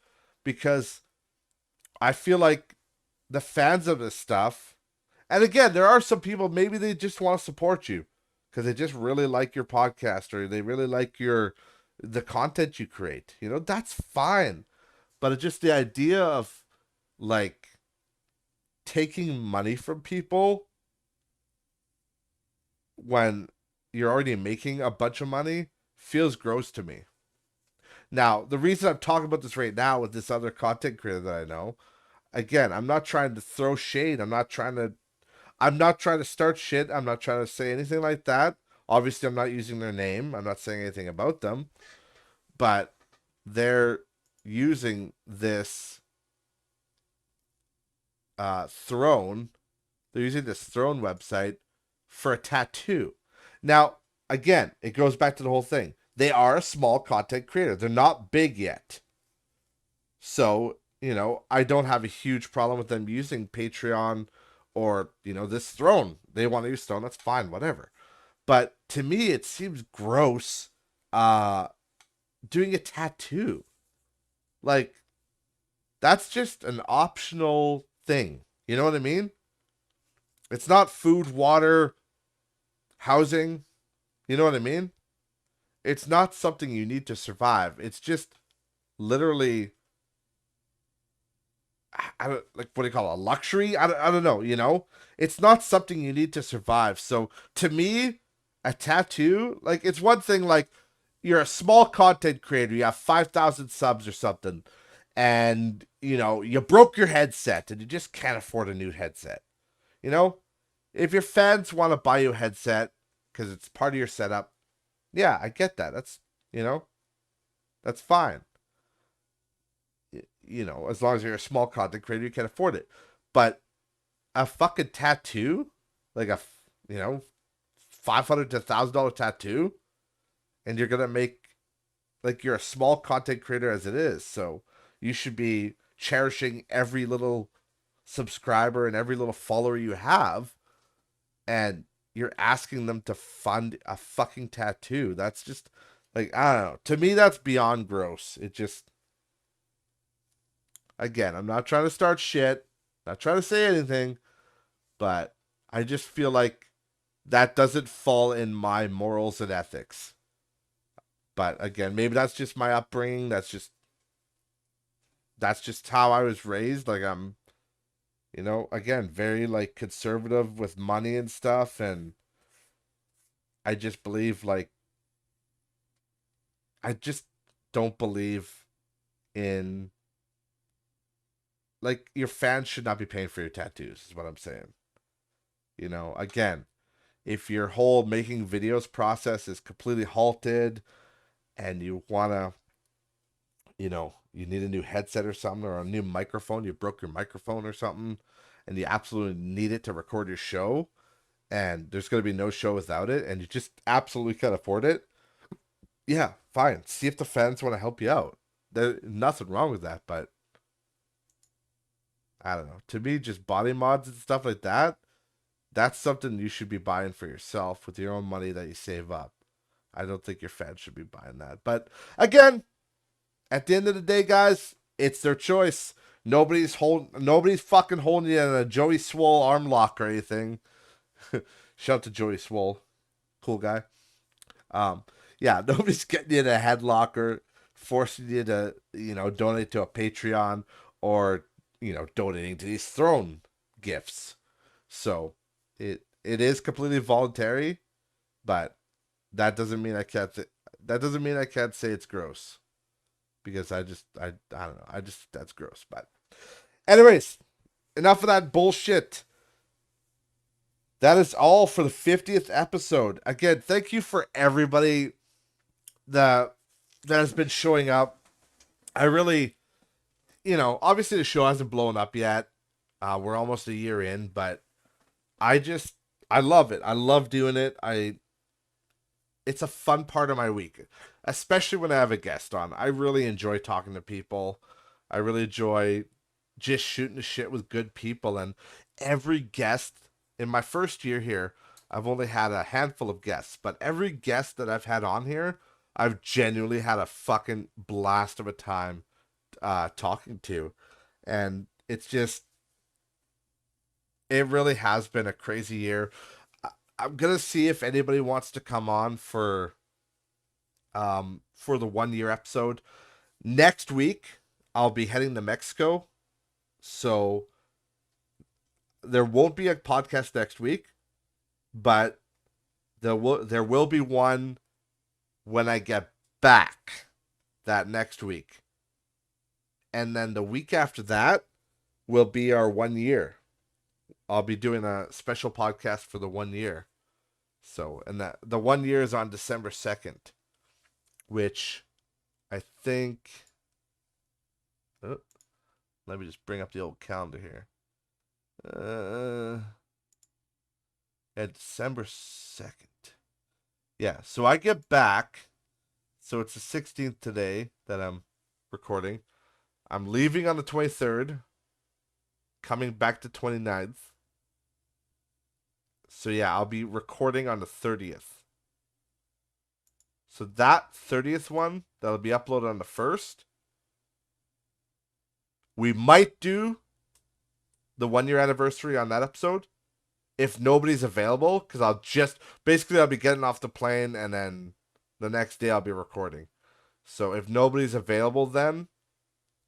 Because I feel like the fans of this stuff, and again, there are some people, maybe they just want to support you because they just really like your podcast or they really like the content you create. That's fine. But it's just the idea of like taking money from people when you're already making a bunch of money feels gross to me. Now, the reason I'm talking about this right now with this other content creator that I know, again, I'm not trying to throw shade. I'm not trying to start shit. I'm not trying to say anything like that. Obviously, I'm not using their name. I'm not saying anything about them. But they're using this Throne. They're using this Throne website for a tattoo. Now, again, it goes back to the whole thing. They are a small content creator. They're not big yet. So, I don't have a huge problem with them using Patreon or, this Throne. They want to use Throne, that's fine, whatever. But to me, it seems gross doing a tattoo. Like, that's just an optional thing. You know what I mean? It's not food, water, housing. You know what I mean? It's not something you need to survive. It's just literally, I don't, like, what do you call it? A luxury? I don't know, It's not something you need to survive. So to me, a tattoo, like, it's one thing, like, you're a small content creator, you have 5,000 subs or something, and, you broke your headset and you just can't afford a new headset. If your fans want to buy you a headset because it's part of your setup, yeah, I get that. That's, That's fine. You know, as long as you're a small content creator, you can afford it. But a fucking tattoo, like you know, $500 to $1,000 tattoo, and you're gonna make, like, you're a small content creator as it is, so you should be cherishing every little subscriber and every little follower you have, and you're asking them to fund a fucking tattoo. That's just, like, I don't know. To me, that's beyond gross. It just, again, I'm not trying to start shit, not trying to say anything, but I just feel like that doesn't fall in my morals and ethics. But again, maybe that's just my upbringing. That's just how I was raised. Like, I'm, again, very, like, conservative with money and stuff, and I just believe, like, I just don't believe in, like, your fans should not be paying for your tattoos, is what I'm saying. Again, if your whole making videos process is completely halted and you want to, you need a new headset or something, or a new microphone, you broke your microphone or something, and you absolutely need it to record your show, and there's going to be no show without it, and you just absolutely can't afford it, yeah, fine. See if the fans want to help you out. There's nothing wrong with that, but I don't know. To me, just body mods and stuff like that, that's something you should be buying for yourself with your own money that you save up. I don't think your fans should be buying that. But again, at the end of the day, guys, it's their choice. Nobody's fucking holding you in a Joey Swole arm lock or anything. Shout out to Joey Swole. Cool guy. Um, yeah, nobody's getting you in a headlock or forcing you to, donate to a Patreon, or, donating to these Throwin gifts. So it is completely voluntary, but that doesn't mean I can't say it's gross, because I don't know. That's gross. But anyways, enough of that bullshit. That is all for the 50th episode. Again, thank you for everybody that has been showing up. I really, obviously the show hasn't blown up yet. We're almost a year in, but I love it. I love doing it. It's a fun part of my week, especially when I have a guest on. I really enjoy talking to people. I really enjoy just shooting the shit with good people. And every guest in my first year here, I've only had a handful of guests, but every guest that I've had on here, I've genuinely had a fucking blast of a time talking to. And it really has been a crazy year. I'm gonna see if anybody wants to come on for the 1 year episode. Next week, I'll be heading to Mexico, so there won't be a podcast next week, but there will be one when I get back that next week. And then the week after that will be our 1 year. I'll be doing a special podcast for the 1 year. So, and that the 1 year is on December 2nd, which I think. Oh, let me just bring up the old calendar here. Yeah, December 2nd. Yeah, so I get back. So it's the 16th today that I'm recording. I'm leaving on the 23rd, coming back to 29th. So yeah, I'll be recording on the 30th. So that 30th one, that'll be uploaded on the 1st. We might do the 1 year anniversary on that episode if nobody's available, because I'll be getting off the plane, and then the next day I'll be recording. So if nobody's available, then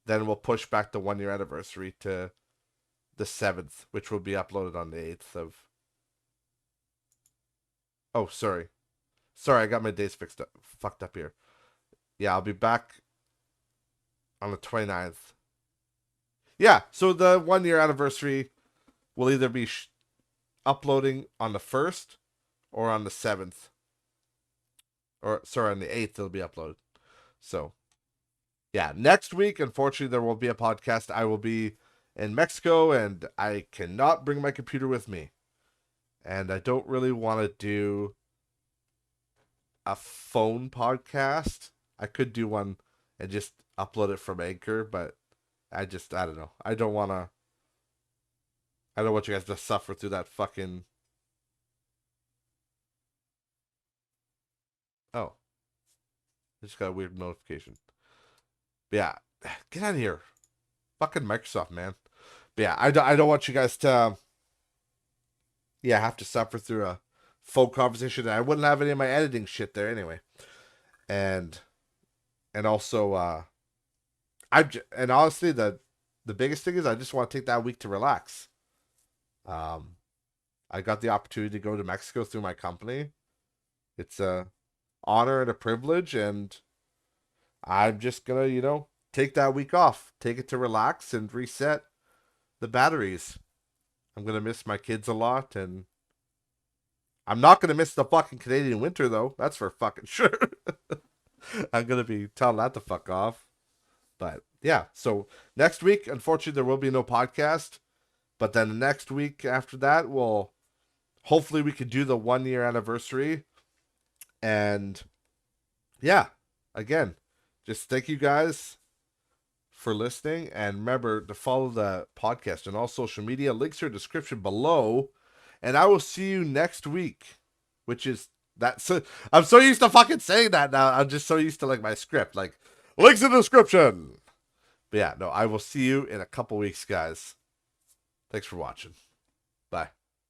we'll push back the 1 year anniversary to the 7th, which will be uploaded on the 8th of. Oh, sorry, I got my days fucked up here. Yeah, I'll be back on the 29th. Yeah, so the 1 year anniversary will either be uploading on the 1st or on the 7th. Or, sorry, on the 8th it'll be uploaded. So, yeah, next week, unfortunately, there won't be a podcast. I will be in Mexico, and I cannot bring my computer with me. And I don't really want to do a phone podcast. I could do one and just upload it from Anchor, but I don't know. I don't want you guys to suffer through that fucking. Oh, I just got a weird notification. But yeah, get out of here. Fucking Microsoft, man. But yeah, I don't want you guys to, yeah, have to suffer through a phone conversation. I wouldn't have any of my editing shit there anyway. And also, and honestly, the biggest thing is I just want to take that week to relax. Um, I got the opportunity to go to Mexico through my company. It's a honor and a privilege, and I'm just gonna, take that week off, take it to relax and reset the batteries. I'm gonna miss my kids a lot, and I'm not gonna miss the fucking Canadian winter though. That's for fucking sure. I'm gonna be telling that to fuck off. But yeah, so next week, unfortunately, there will be no podcast. But then the next week after that, we'll hopefully we could do the 1 year anniversary. And yeah, again, just thank you guys for listening. And remember to follow the podcast on all social media. Links are in the description below. And I will see you next week, which is that. So I'm so used to fucking saying that now. I'm just so used to like my script, like links in the description. But yeah, no, I will see you in a couple weeks, guys. Thanks for watching.